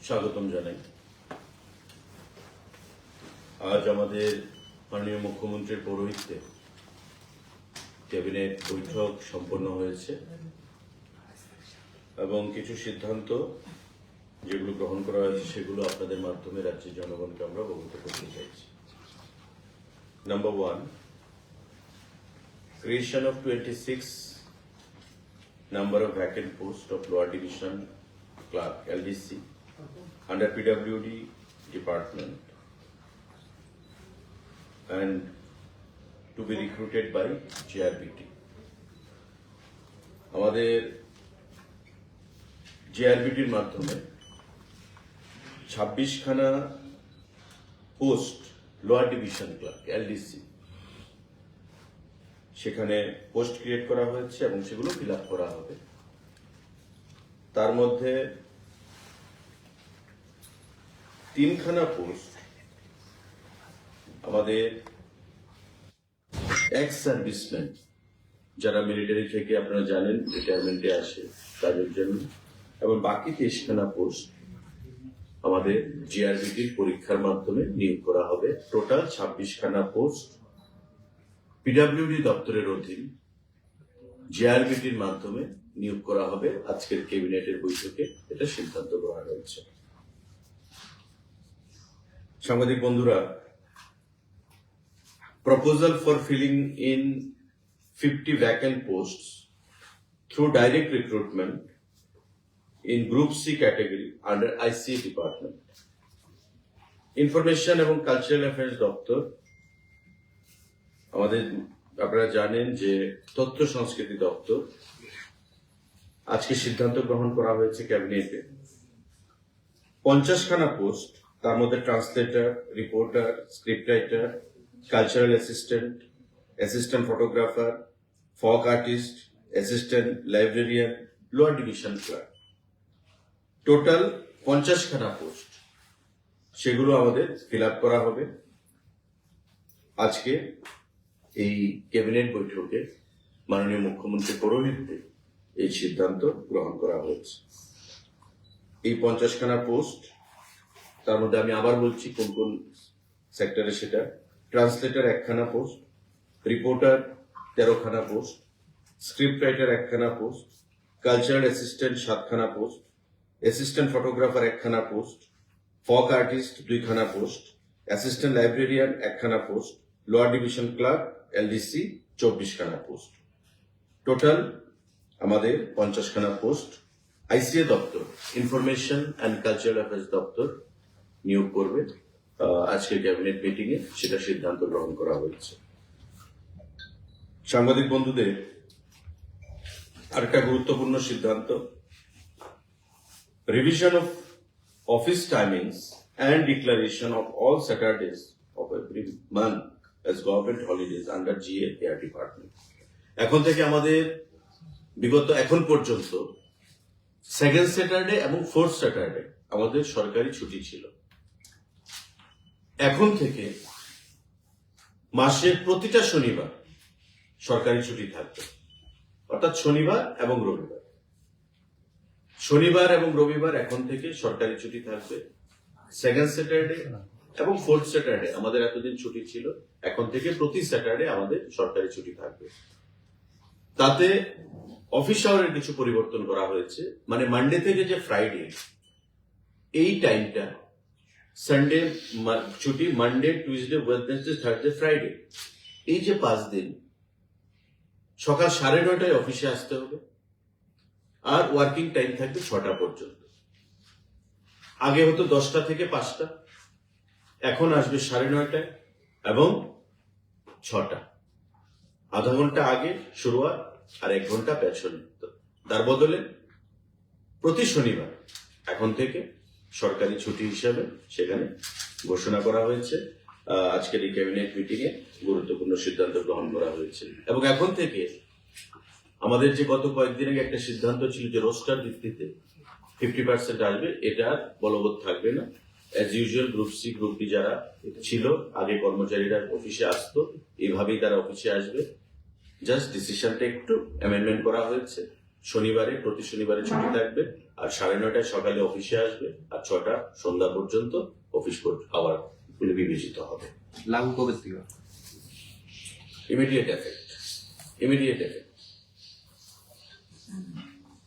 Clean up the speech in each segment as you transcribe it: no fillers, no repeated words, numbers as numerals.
স্বাগতম জানাই। আজ আমাদের মাননীয় মুখ্যমন্ত্রীর পৌরোহিত্যে ক্যাবিনেট বৈঠক সম্পন্ন হয়েছে এবং কিছু সিদ্ধান্ত যেগুলো গ্রহণ করা হয়েছে সেগুলো আপনাদের মাধ্যমে রাজ্যের জনগণকে আমরা অবগত করতে চাইছি। Number 1, creation of 26 number of vacant posts of Lower Division Clerk LDC under PWD department and to be recruited by GRBT. আমাদের জিআরবিটির মাধ্যমে 26খানা post lower division clerk LDC সেখানে পোস্ট ক্রিয়েট করা হয়েছে এবং সেগুলো ফিল আপ করা হবে। তার মধ্যে 3খানা পোস্ট আমাদের এক্স সার্ভিসম্যান যারা মিলিটারি থেকে আপনারা জানেন রিটায়ারমেন্টে আসে তাদের জন্য, এবং বাকি 23খানা পোস্ট আমাদের জিআরবিটির পরীক্ষার মাধ্যমে নিয়োগ করা হবে। টোটাল 26খানা পোস্ট পিডব্লিউডি দপ্তরের অধীন জিআরবিটির মাধ্যমে নিয়োগ করা হবে। আজকের ক্যাবিনেটের বৈঠকে এটা সিদ্ধান্ত গ্রহণ হয়েছে। সাংবাদিক বন্ধুরা, proposal for filling in 50 vacant posts through direct recruitment in Group C category under ICA department. Information এবং কালচারাল অ্যাফেয়ার্স দপ্তর, আমাদের আপনারা জানেন যে তথ্য সংস্কৃতি দপ্তর, আজকে সিদ্ধান্ত গ্রহণ করা হয়েছে ক্যাবিনেটে 50খানা পোস্ট, তার মধ্যে translator, reporter, script writer, cultural assistant, assistant photographer, folk artist, assistant librarian, lower division clerk. Total 50খানা পোস্ট, সেগুলো আমাদের ফিল আপ করা হবে। আজকে এই ক্যাবিনেট বৈঠকে মাননীয় মুখ্যমন্ত্রীর পৌরোহিত্যে এই সিদ্ধান্ত গ্রহণ করা হয়েছে। এই 50খানা পোস্ট, তার মধ্যে আমি আবার বলছি কোন কোন সেক্টরে সেটা: ট্রান্সলেটর 1খানা পোস্ট, রিপোর্টার 13খানা পোস্ট, স্ক্রিপ্ট রাইটার 1খানা পোস্ট, কালচারাল অ্যাসিস্ট্যান্ট 7খানা পোস্ট, অ্যাসিস্ট্যান্ট ফটোগ্রাফার 1খানা পোস্ট, ফক আর্টিস্ট 2খানা পোস্ট, অ্যাসিস্ট্যান্ট লাইব্রেরিয়ান 1খানা post, lower division clerk LDC 24খানা পোস্ট। টোটাল আমাদের 50খানা পোস্ট আইসিএ দপ্তর, ইনফরমেশন অ্যান্ড কালচারাল অ্যাফেয়ার্স দপ্তর নিয়োগ করবে। আজকের ক্যাবিনেট মিটিং এ সেটা সিদ্ধান্ত গ্রহণ করা হয়েছে। সাংবাদিক বন্ধুদের, আরেকটা গুরুত্বপূর্ণ সিদ্ধান্ত: revision of office timings and declaration of all স্যাটারডেজ of every month as government holidays under GA air department. এখন থেকে আমাদের বিগত এখন পর্যন্ত সেকেন্ড স্যাটারডে এবং ফোর্থ স্যাটারডে আমাদের সরকারি ছুটি ছিল। এখন থেকে মাসের প্রতিটা শনিবার সরকারি ছুটি থাকবে, অর্থাৎ শনিবার এবং রবিবার। শনিবার এবং রবিবার এখন থেকে সরকারি ছুটি থাকবে। সেকেন্ড স্যাটারডে এবং ফোর্থ স্যাটারডে আমাদের এতদিন ছুটি ছিল, এখন থেকে প্রতি স্যাটারডে আমাদের সরকারি ছুটি থাকবে। তাতে অফিস আওয়ারের কিছু পরিবর্তন করা হয়েছে, মানে মানডে থেকে যে ফ্রাইডে এই টাইমটা, সানডে ছুটি, Monday, Tuesday, Wednesday, Thursday, Friday, এই যে 5 দিন সকাল 9:30টায় অফিসে আসতে হবে, আর ওয়ার্কিং টাইম থাকবে 6টা পর্যন্ত। আগে হতো 10টা থেকে 5টা, এখন আসবে 9:30টায় এবং 6টা। আধা ঘন্টা আগে শুরুয়াত আর 1 ঘন্টা পেছনে। তার বদলে প্রতি শনিবার এখন থেকে সরকারি ছুটি হিসাবে সেখানে ঘোষণা করা হয়েছে। আজকের এই ক্যাবিনেট মিটিং এ গুরুত্বপূর্ণ সিদ্ধান্ত গ্রহণ করা হয়েছে। এবং এখন থেকে আমাদের যে গত কয়েকদিন আগে একটা সিদ্ধান্ত ছিল যে রোস্টার ভিত্তিতে 50% আসবে, এটা বলবৎ থাকবে না। As usual group C, group D যারা ছিল আগে কর্মচারীরা অফিসে আসতো, এইভাবেই তারা অফিসে আসবে। জাস্ট ডিসিশনটা একটু অ্যামেন্ডমেন্ট করা হয়েছে। শনিবারে প্রতি শনিবারে ছুটি থাকবে, আর 9:30 সকালে অফিসে আসবে, আর 6টা সন্ধ্যা পর্যন্ত অফিস আবার গুলি বিবেচিত হবে। লাগু কবে থেকে? Immediate effect.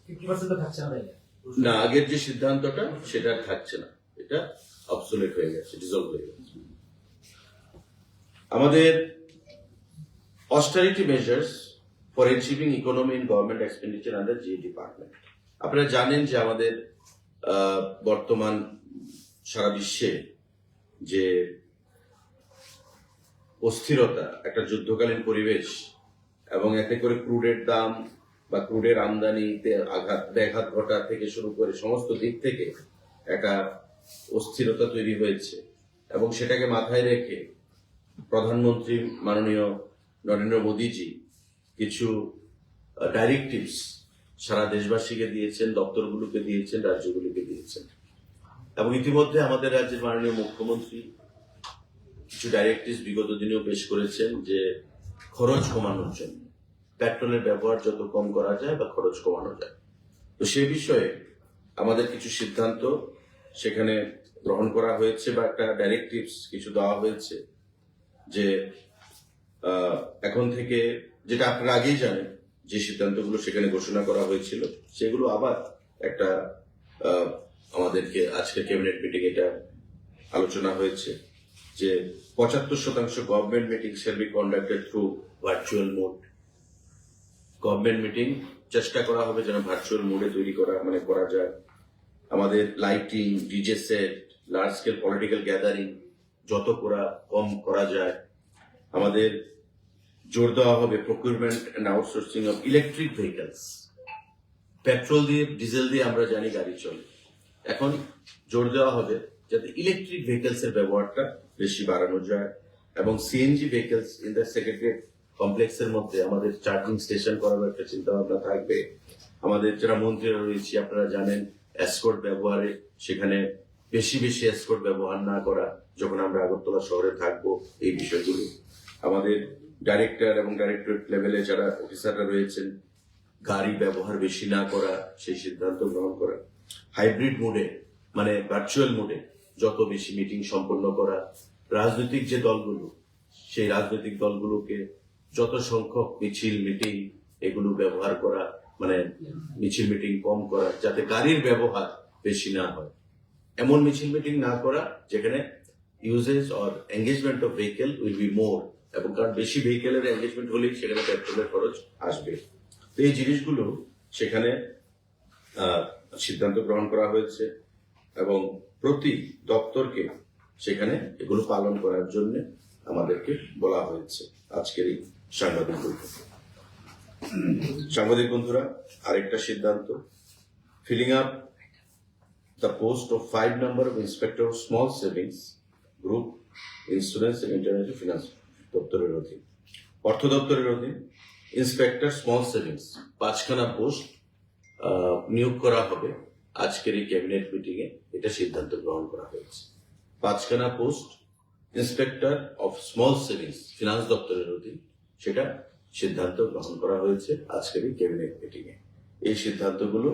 50% থাকছে না? না, আগের যে সিদ্ধান্তটা সেটা আর থাকছে না, এটা অবসোলেট হয়ে গেছে, ডিসলভ হয়ে গেছে। আমাদের austerity measures for achieving economy in government expenditure under the department. আপনারা জানেন যে আমাদের বর্তমান সারা বিশ্বে যে অস্থিরতা, একটা যুদ্ধকালীন পরিবেশ, এবং এতে করে ক্রুডের দাম বা ক্রুডের আমদানিতে ব্যাঘাত ঘটা থেকে শুরু করে সমস্ত দিক থেকে একটা অস্থিরতা তৈরি হয়েছে, এবং সেটাকে মাথায় রেখে প্রধানমন্ত্রী মাননীয় নরেন্দ্র মোদীজি কিছু ডাইরেক্টিভস সারা দেশবাসীকে দিয়েছেন, দপ্তরগুলোকে দিয়েছেন, রাজ্যগুলোকে দিয়েছেন। এবং ইতিমধ্যে আমাদের রাজ্যের মাননীয় মুখ্যমন্ত্রী কিছু ডাইরেক্টিভস বিগত দিনেও পেশ করেছেন, যে খরচ কমানোর জন্য পেট্রোলের ব্যবহার যত কম করা যায় বা খরচ কমানো যায়। তো সেই বিষয়ে আমাদের কিছু সিদ্ধান্ত সেখানে গ্রহণ করা হয়েছে, বা একটা ডাইরেক্টিভস কিছু দেওয়া হয়েছে, যে এখন থেকে, যেটা আপনারা আগেই জানেন, যে সিদ্ধান্তগুলো সেখানে ঘোষণা করা হয়েছিল সেগুলো আবার একটা আমাদেরকে আজকে ক্যাবিনেট মিটিং এটা আলোচনা হয়েছে, যে 75% government meeting shall be conducted through virtual mode. Government meeting চেষ্টা করা হবে যেন ভার্চুয়াল মোডে তৈরি করা যায়। আমাদের lighting, DJ set, large scale political gathering যত কম করা যায়। আমাদের জোর দেওয়া হবে procurement and outsourcing of electric vehicles. Petrol দিয়ে, ডিজেল দিয়ে আমরা জানি গাড়ি চলে, এখন জোর দেওয়া হবে যাতে ইলেকট্রিক ভেহিকলস এর ব্যবহারটা বেশি বাড়ানো যায়, এবং CNG vehicles in the secretariat কমপ্লেক্সের মধ্যে আমাদের চার্জিং স্টেশন করার একটা চিন্তা ভাবনা থাকবে। আমাদের যারা মন্ত্রীরা রয়েছে আপনারা জানেন, এসকর্ট ব্যবহারে সেখানে বেশি এসকর্ট ব্যবহার না করা যখন আমরা আগরতলা শহরে থাকবো, এই বিষয়গুলো। আমাদের ডাইরেক্টর এবং ডাইরেক্টরেট লেভেলে যারা অফিসাররা রয়েছেন, গাড়ি ব্যবহার বেশি না করা, সেই সিদ্ধান্ত গ্রহণ করা। হাইব্রিড মোডে মানে ভার্চুয়াল মোডে যত বেশি মিটিং সম্পন্ন করা। রাজনৈতিক যে দলগুলো, সেই রাজনৈতিক দলগুলোকে যত সংখ্যক মিছিল মিটিং এগুলো ব্যবহার করা, মানে মিছিল মিটিং কম করা, যাতে গাড়ির ব্যবহার বেশি না হয়। এমন মিছিল মিটিং না করা যেখানে uses or engagement of vehicle will be more, এবং কারণ বেশি ভেহিকেলের এঙ্গেজমেন্ট হলেই সেখানে পেট্রোলের খরচ আসবে। তো এই জিনিসগুলো সেখানে সিদ্ধান্ত গ্রহণ করা হয়েছে, এবং প্রতি দপ্তরকে সেখানে এগুলো পালন করার জন্য আমাদেরকে বলা হয়েছে আজকের এই সাংবাদিক বৈঠকে। সাংবাদিক বন্ধুরা, আরেকটা সিদ্ধান্ত, filling up the post of 5 number of inspector of small savings group insurance and international finance দপ্তরের অধীন, অর্থ দপ্তরের অধীন ইন্সপেক্টর স্মল সেভিংস 5খানা পোস্ট নিয়োগ করা হবে। আজকের এই ক্যাবিনেট মিটিং এ এটা সিদ্ধান্ত গ্রহণ করা হয়েছে। 5খানা post inspector of small savings finance দপ্তরের অধীন, সেটা সিদ্ধান্ত গ্রহণ করা হয়েছে আজকের এই ক্যাবিনেট মিটিং এ। এই সিদ্ধান্তগুলো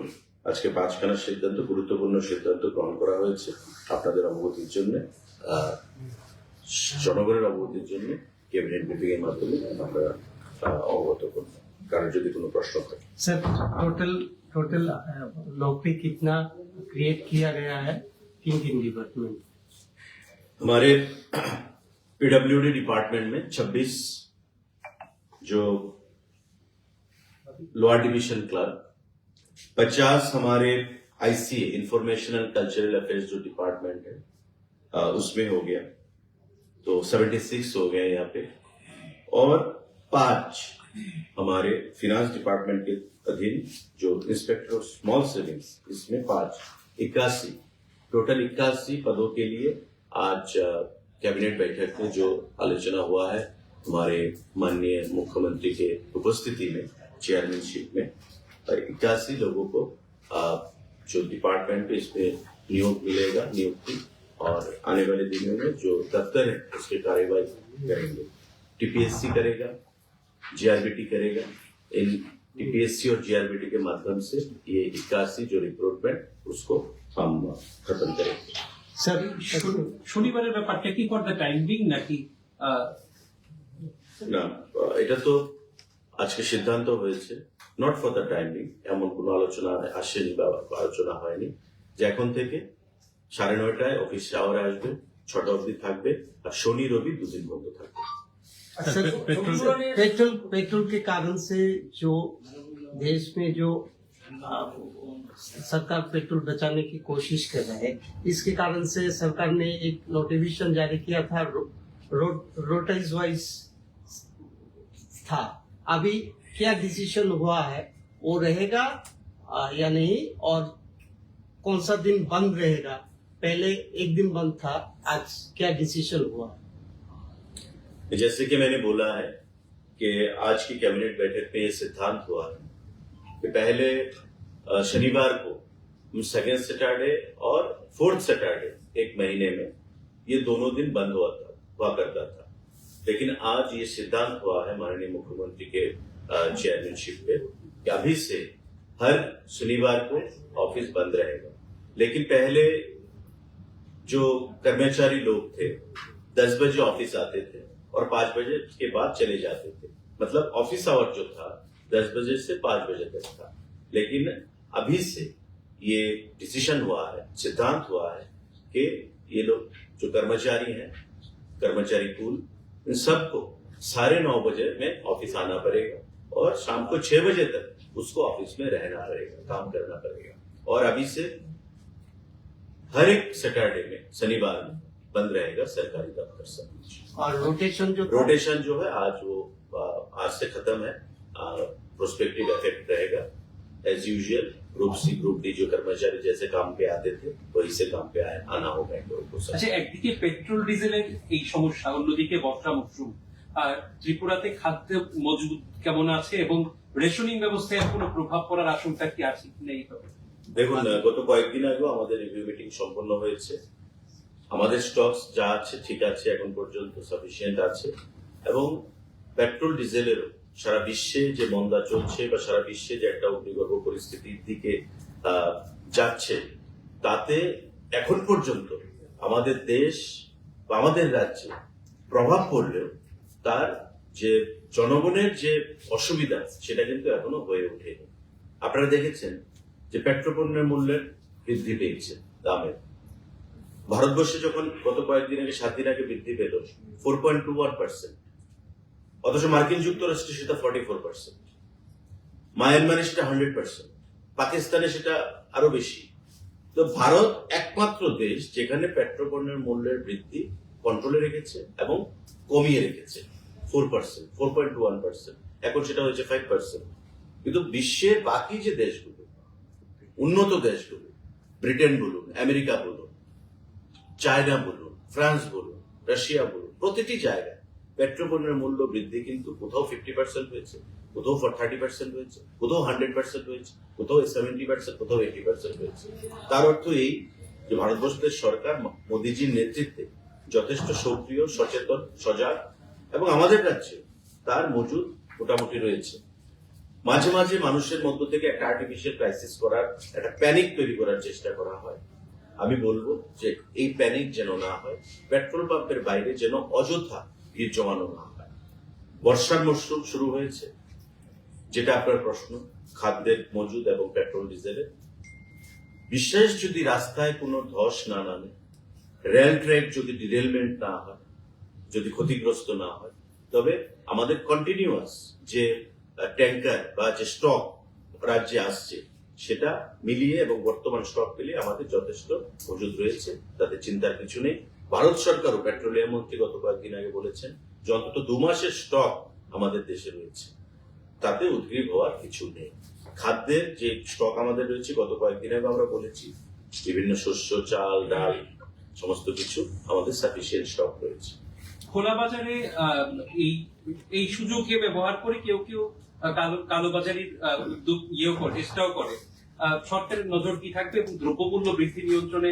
আজকে 5খানা সিদ্ধান্ত, গুরুত্বপূর্ণ সিদ্ধান্ত গ্রহণ করা হয়েছে আপনাদের অবগতির জন্য, জনগণের অবগতির জন্য ক্যাবিনেট মিটিং এর মাধ্যমে আমরা অবগত করব। কারণ যদি কোনো प्रश्न থাকে। सर, टोटल नौकरी कितना क्रिएट किया गया है किन डिपार्टमेंट? हमारे पीडब्ल्यूडी डिपार्टमेंट में 26 जो लोअर डिवीजन क्लर्क, 50 हमारे ICA information and cultural affairs जो डिपार्टमेंट है उसमें हो गया, तो 76 हो गया यहाँ पे, और 5 हमारे फिनांस डिपार्टमेंट के अधीन जो इंस्पेक्टर ऑफ स्मॉल सेविंग्स, इसमें 5 81 टोटल 81 पदों के लिए आज कैबिनेट बैठक में जो आलोचना हुआ है हमारे माननीय मुख्यमंत्री के उपस्थिति में, चेयरमैनशिप में 81 लोगों को जो डिपार्टमेंट पे इसमें नियोग मिलेगा, नियुक्ति, और आने वाले दिनों में जो दफ्तर है उसके कार्यवाही करेंगे। टीपीएससी करेगा, जीआरबीटी करेगा, इन टीपीएससी और जीआरबीटी के माध्यम से ये 81 जो रिक्रूटमेंट उसको हम खत्म करेंगे। सर শনিবারের ব্যাপারটা কি ফর দ্য টাইম বিং নাকি না, এটা তো আজকে সিদ্ধান্ত হয়েছে নট ফর দ্য টাইমিং, এমন কোনো আলোচনা আসেনি বা আলোচনা হয়নি যে এখন থেকে 9:30 অফিস আওয়ারে আসবে, 6টা অবধি থাকবে, আর শনি রবি দুদিন বন্ধ থাকবে। सर पेट्रोल के कारण से जो देश में जो सरकार पेट्रोल बचाने की कोशिश कर रहा है, इसके कारण से सरकार ने एक नोटिफिकेशन जारी किया था, रोटेज वाइज था। अभी क्या डिसीजन हुआ है, वो रहेगा या नहीं, और कौन सा दिन बंद रहेगा? पहले एक दिन बंद था, आज क्या डिसीजन हुआ? जैसे कि मैंने बोला है कि आज की कैबिनेट बैठक में ये सिद्धांत हुआ है कि पहले शनिवार को सेकेंड सैटरडे और फोर्थ सैटरडे एक महीने में ये दोनों दिन बंद हुआ करता था, लेकिन आज ये सिद्धांत हुआ है माननीय मुख्यमंत्री के चेयरमैनशिप पे कि अभी से हर शनिवार को ऑफिस बंद रहेगा। लेकिन पहले जो कर्मचारी लोग थे 10 बजे ऑफिस आते थे और 5 बजे के बाद चले जाते थे, मतलब ऑफिस आवर जो था 10 बजे से 5 बजे तक था। लेकिन अभी से ये डिसीजन हुआ है, सिद्धांत हुआ है कि ये लोग जो कर्मचारी हैं, कर्मचारी पूल, इन सबको 9:30 बजे में ऑफिस आना पड़ेगा और शाम को 6 बजे तक उसको ऑफिस में रहना पड़ेगा, काम करना पड़ेगा। और अभी से हर एक सैटरडे में, शनिवार में बंद रहेगा सरकारी दफ्तर सब। और रोटेशन जो है आज से खत्म है, प्रोस्पेक्टिव इफेक्ट रहेगा as usual. Group C group D जो कर्मचारी जैसे काम पे आते थे वही से काम पे आना होगा इन लोगों को। আচ্ছা, একদিকে পেট্রোল ডিজেলের এই সমস্যা, অন্যদিকে বর্ষা মৌসুম, আর ত্রিপুরাতে খাদ্য মজুদ কেমন আছে এবং রেশনিং ব্যবস্থায় কোনো প্রভাব পড়ার আশঙ্কা কি আছে নেই? দেখুন, গত কয়েকদিন আগেও আমাদের রিভিউ মিটিং সম্পন্ন হয়েছে। আমাদের স্টকস যা আছে ঠিক আছে, এখন পর্যন্ত সাফিসিয়েন্ট আছে, এবং পেট্রোল ডিজেলেরও সারা বিশ্বে যে মন্দা চলছে বা সারা বিশ্বে যে একটা অগ্নিগর্ভ পরিস্থিতির দিকে যাচ্ছে, তাতে এখন পর্যন্ত আমাদের দেশ বা আমাদের রাজ্যে প্রভাব পড়লেও তার যে জনগণের যে অসুবিধা সেটা কিন্তু এখনো হয়ে ওঠেনি। আপনারা দেখেছেন যে পেট্রোপণ্যের মূল্যের বৃদ্ধি পেয়েছে দামের। ভারতবর্ষে যখন গত কয়েকদিন আগে 7 দিন আগে বৃদ্ধি পেল 4.21%, অথচ মার্কিন যুক্তরাষ্ট্রে সেটা 44%, মায়ানমারে সেটা 100%, পাকিস্তানে সেটা আরো বেশি। তো ভারত একমাত্র দেশ যেখানে পেট্রোপণ্যের মূল্যের বৃদ্ধি কন্ট্রোলে রেখেছে এবং কমিয়ে রেখেছে 4%, 4.1%, এখন সেটা হয়েছে 5%। কিন্তু বিশ্বের বাকি যে দেশগুলো, উন্নত দেশগুলো, ব্রিটেন বলুন, আমেরিকা বলুন, চায়না বলুন, ফ্রান্স বলুন, রাশিয়া বলুন, প্রতিটি জায়গায় পেট্রোপণ্যের মূল্য বৃদ্ধি কিন্তু কোথাও 50% হয়েছে, কোথাও 30% হয়েছে, কোথাও 100% হয়েছে, কোথাও 70%, কোথাও 80% হয়েছে। তার অর্থ এই যে ভারতবর্ষের সরকার মোদীজির নেতৃত্বে যথেষ্ট সক্রিয়, সচেতন, সজাগ, এবং আমাদের রাজ্যে তার মজুদ মোটামুটি রয়েছে। মাঝে মাঝে মানুষের মধ্য থেকে একটা আর্টিফিশিয়াল ক্রাইসিস করার, একটা প্যানিক তৈরি করার চেষ্টা করা হয়। আমি বলবো যে এই প্যানিক যেন না হয়, পেট্রোল পাম্পের বাইরে যেন অযথা ভিড় জমানো না হয়। বর্ষার মরশুম শুরু হয়েছে, যেটা আপনার প্রশ্ন, খাদ্যের মজুদ এবং পেট্রোল ডিজেলের। বিশেষ যদি রাস্তায় কোনো ধস না নামে, রেল ট্র্যাক যদি ডিরেলমেন্ট না হয়, যদি ক্ষতিগ্রস্ত না হয়, তবে আমাদের কন্টিনিউয়াস যে ট্যাঙ্কার বা যে স্টক রাজ্যে আসছে সেটা মিলিয়ে এবং বর্তমান স্টক মিলিয়ে আমাদের যথেষ্ট মজুদ রয়েছে, তাতে চিন্তার কিছু নেই। ভারত সরকারও, পেট্রোলিয়াম মন্ত্রী গত কয়েকদিন আগে বলেছেন যে অন্তত 2 মাসের স্টক আমাদের দেশে রয়েছে, তাতে উদ্গ্রীব হওয়ার কিছু নেই। খাদ্যের যে স্টক আমাদের রয়েছে, গত কয়েকদিন আগে আমরা বলেছি, বিভিন্ন শস্য, চাল, ডাল, সমস্ত কিছু আমাদের সাফিসিয়েন্ট স্টক রয়েছে। খোলা বাজারে এই সুযোগকে ব্যবহার করে কেউ কেউ কালোবাজারির উদ্যোগ চেষ্টাও করে। সরকারের নজর কি থাকবে এবং দ্রব্যমূল্য বৃদ্ধি নিয়ন্ত্রণে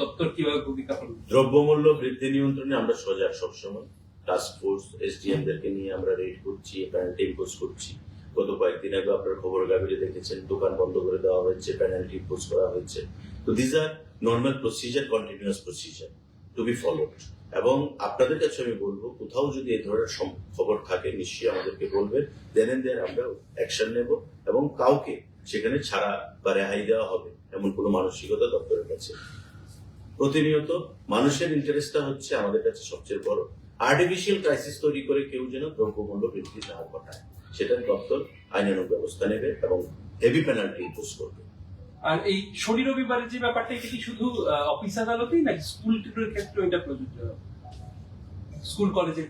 দপ্তর কিভাবে ভূমিকা পালন? দ্রব্যমূল্য বৃদ্ধি নিয়ন্ত্রণে আমরা সজাগ সবসময়। টাস্ক ফোর্স, এসডিএম দেরকে নিয়ে আমরা রেড করছি, পেনাল্টি ইম্পোজ করছি। গত কয়েকদিন আগে আপনার খবর কাগজে দেখেছেন দোকান বন্ধ করে দেওয়া হয়েছে, পেনাল্টি ইম্পোজ করা হয়েছে। তো these are normal procedure, continuous procedure to be followed. এবং আপনাদের কাছে আমি বলবো, কোথাও যদি এই ধরনের খবর থাকে নিশ্চয়ই আমাদেরকে বলবেন, দেন এন্ড দেয়ার আমরা অ্যাকশন নেব এবং কাউকে সেখানে ছাড়া বা রেহাই দেওয়া হবে এমন কোনো মানসিকতা দপ্তরের কাছে। প্রতিনিয়ত মানুষের ইন্টারেস্টটা হচ্ছে আমাদের কাছে সবচেয়ে বড়। আর্টিফিশিয়াল ক্রাইসিস তৈরি করে কেউ যেন দ্রব্যমূল্য বৃদ্ধি না ঘটায়, সেটার দপ্তর আইনানুগ ব্যবস্থা নেবে এবং হেভি পেনাল্টি ইম্পোজ করবে। আর এই শনি রবিবারের যে ব্যাপারটা, এটা কি শুধু অফিস আদালতেই নাকি স্কুল টিউটরের ক্ষেত্রে এটা প্রযোজ্য? স্কুল কলেজের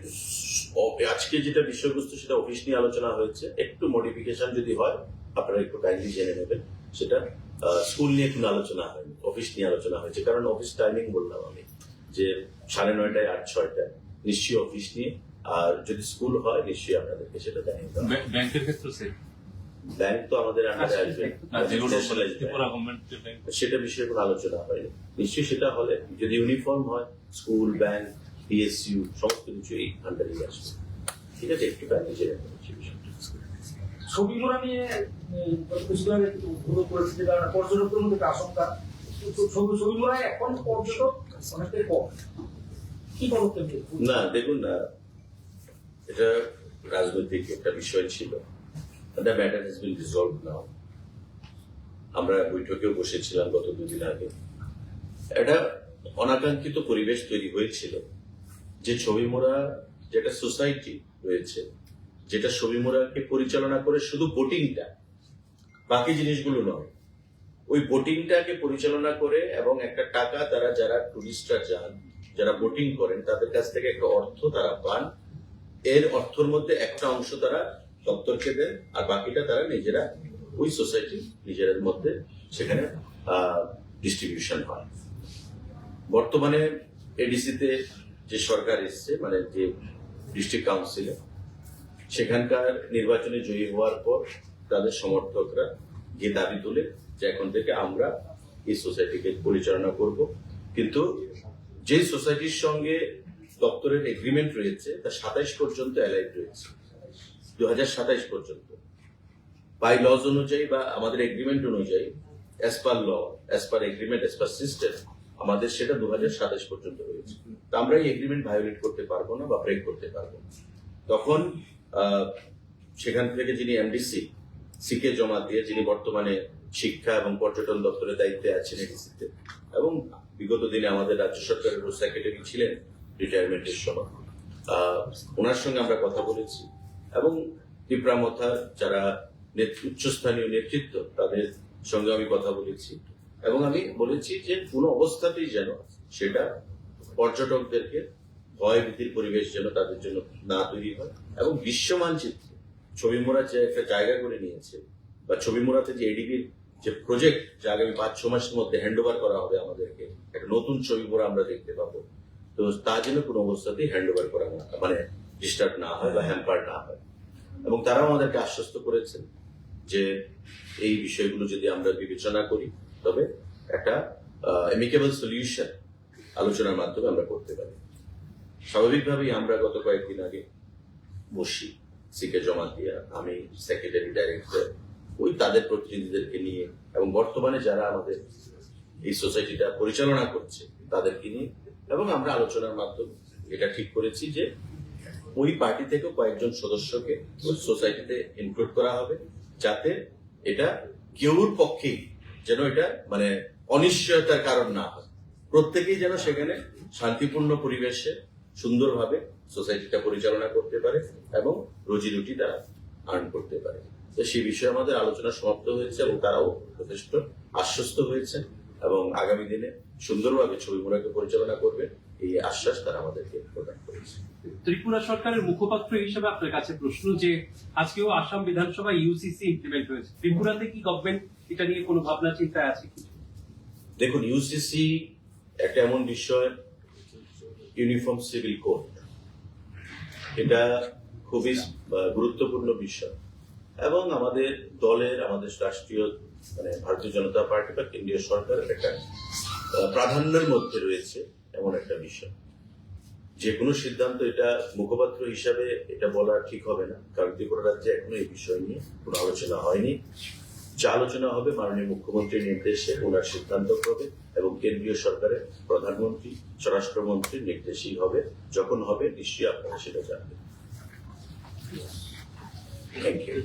আজকে যেটা বিষয়বস্তু সেটা অফিস নিয়ে আলোচনা হয়েছে, একটু মডিফিকেশন যদি হয় আপনারা একটু কাইন্ডলি জেনে নেবেন। সেটা স্কুল নিয়ে কোনো আলোচনা হয়নি, অফিস নিয়ে আলোচনা হয়েছে। কারণ অফিস টাইমিং বললাম আমি যে 9:30 8 6টায়, নিশ্চয়ই অফিস নিয়ে। আর যদি স্কুল হয় নিশ্চয়ই আপনাদেরকে সেটা জানিয়ে দেওয়া হবে। ব্যাংকের ক্ষেত্রে স্যার, ব্যাংক তো আমাদের আন্ডারে আসবে, যেগুলো ত্রিপুরা গভর্নমেন্টের ব্যাংক, সেটা বিষয়ে কোনো আলোচনা হয়নি। নিশ্চয়ই সেটা হলে যদি ইউনিফর্ম হয়, স্কুল, ব্যাংক, পিএসইউ সমস্ত কিছু এই আন্ডারেই আসবে। ঠিক আছে, একটু কাজে জেনে নেবেন সেই বিষয়টা। ছবি মোড়া নিয়ে কিছুদিন আগে উদ্বোধন করেছে, যেটা পর্যটকদের মধ্যে একটা আশঙ্কা। ছবি মোড়ায় এখন পর্যটক অনেকটাই কম, কি পদক্ষেপ নেবে? না দেখুন না, এটা রাজনৈতিক একটা বিষয় ছিল। The matter has been resolved now. আমরা বৈঠকেও বসেছিলাম গত 2 দিন আগে। একটা অনাকাঙ্ক্ষিত পরিবেশ তৈরি হয়েছিল যে ছবি মোড়া যেটা সোসাইটি রয়েছে, যেটা ছবি মোড়াকে পরিচালনা করে শুধু বোটিংটা, বাকি জিনিসগুলো নয়, ওই বোটিংটাকে পরিচালনা করে এবং একটা টাকা তারা, যারা টুরিস্টরা যান, যারা বোটিং করেন, তাদের কাছ থেকে একটা অর্থ তারা পান। এর অর্থের মধ্যে একটা অংশ তারা দপ্তরকে দেন, আর বাকিটা তারা নিজেরা ওই সোসাইটি নিজেদের মধ্যে সেখানে ডিস্ট্রিবিউশন হয়। বর্তমানে এডিসিতে যে সরকার এসছে, মানে যে ডিস্ট্রিক্ট কাউন্সিলে, সেখানকার নির্বাচনে জয়ী হওয়ার পর তাদের সমর্থকরা গিয়ে দাবি তুলে যে এখন থেকে আমরা এই সোসাইটিকে পরিচালনা করব। কিন্তু যে সোসাইটির সঙ্গে দপ্তরের এগ্রিমেন্ট রয়েছে তা 27 পর্যন্ত অ্যালাইভ রয়েছে, 2027 পর্যন্ত। বাই লজ অনুযায়ী বা আমাদের এগ্রিমেন্ট অনুযায়ী, as per law, as per agreement, as per system, আমাদের সেটা 2027 পর্যন্ত রয়েছে। তা আমরা এই এগ্রিমেন্ট ভায়োলেট করতে পারবো না বা ব্রেক করতে পারবো না। তখন সেখান থেকে যিনি এমডিসি সিকে জমা দিয়ে, যিনি বর্তমানে শিক্ষা এবং পর্যটন দপ্তরের দায়িত্বে আছেন এডিসিতে, এবং বিগত দিনে আমাদের রাজ্য সরকারের সেক্রেটারি ছিলেন রিটায়ারমেন্টের সময়, ওনার সঙ্গে আমরা কথা বলেছি এবং ত্রিপুরামথার যারা উচ্চস্থানীয় নেতৃত্ব তাদের সঙ্গে আমি কথা বলেছি এবং আমি বলেছি যে কোনো অবস্থাতেই যেন সেটা পর্যটকদেরকে ভয় ভীতির পরিবেশ যেন তাদের জন্য না তৈরি হয়। এবং বিশ্ব মানচিত্রে ছবি মোড়া যে একটা জায়গা করে নিয়েছে, বা ছবি মোড়াতে যে এডিবির যে প্রজেক্ট, যা আগামী 5-6 মাসের মধ্যে হ্যান্ড ওভার করা হবে আমাদেরকে, একটা নতুন ছবি মোড়া আমরা দেখতে পাবো। তো তা যেন কোনো অবস্থাতেই হ্যান্ড ওভার করা না, মানে ডিস্টার্ব না হয় বা হ্যাম্পার না হয়। এবং তারাও আমাদেরকে আশ্বস্ত করেছেন যে এই বিষয়গুলো যদি আমরা বিবেচনা করি তবে একটা এমিকেবল সলিউশন আলোচনার মাধ্যমে আমরা করতে পারি। স্বাভাবিকভাবেই আমরা গত কয়েকদিন আগে বসি, সিকে জমা দিয়ে আমি, সেক্রেটারি, ডাইরেক্টর, ওই তাদের প্রতিনিধিদেরকে নিয়ে এবং বর্তমানে যারা আমাদের এই সোসাইটিটা পরিচালনা করছে তাদেরকে নিয়ে, এবং আমরা আলোচনার মাধ্যমে এটা ঠিক করেছি যে ওই পার্টি থেকে কয়েকজন সদস্যকে ওই সোসাইটিতে ইনক্লুড করা হবে, যাতে এটা কেউর পক্ষেই যেন এটা মানে অনিশ্চয়তার কারণ না হয়। প্রত্যেকেই যেন সেখানে শান্তিপূর্ণ পরিবেশে সুন্দরভাবে সোসাইটিটা পরিচালনা করতে পারে এবং রুজি রুটি তারা আর্ন করতে পারে। তো সেই বিষয়ে আমাদের আলোচনা সমাপ্ত হয়েছে এবং তারাও যথেষ্ট আশ্বস্ত হয়েছেন এবং আগামী দিনে সুন্দরভাবে ছবি মোড়াকে পরিচালনা করবে এই আশ্বাস তারা আমাদেরকে প্রদান করেছে। ত্রিপুরা সরকারের মুখপাত্র হিসেবে আপনার কাছে প্রশ্ন যে আজকেও আসাম বিধানসভা ইউসিসি ইমপ্লিমেন্ট হয়েছে, ত্রিপুরাতে কি গভর্নমেন্ট এটা নিয়ে কোনো ভাবনা চিন্তায় আছে কি? দেখুন, ইউসিসি একটা এমন বিষয়, ইউনিফর্ম সিভিল কোড, এটা খুবই গুরুত্বপূর্ণ বিষয় এবং আমাদের দলের, আমাদের রাষ্ট্রীয় মানে ভারতীয় জনতা পার্টি বা কেন্দ্রীয় সরকারের একটা প্রাধান্যের মধ্যে রয়েছে এমন একটা বিষয়। যে কোনো সিদ্ধান্ত এটা মুখপাত্র হিসাবে এটা বলা ঠিক হবে না, কারণ ত্রিপুরা রাজ্যে এখনো এই বিষয় নিয়ে কোনো আলোচনা হয়নি। যা আলোচনা হবে মাননীয় মুখ্যমন্ত্রীর নির্দেশে ওনার সিদ্ধান্ত হবে এবং কেন্দ্রীয় সরকারের প্রধানমন্ত্রী স্বরাষ্ট্রমন্ত্রীর নির্দেশেই হবে। যখন হবে নিশ্চয়ই আপনারা সেটা জানবেন। Thank you.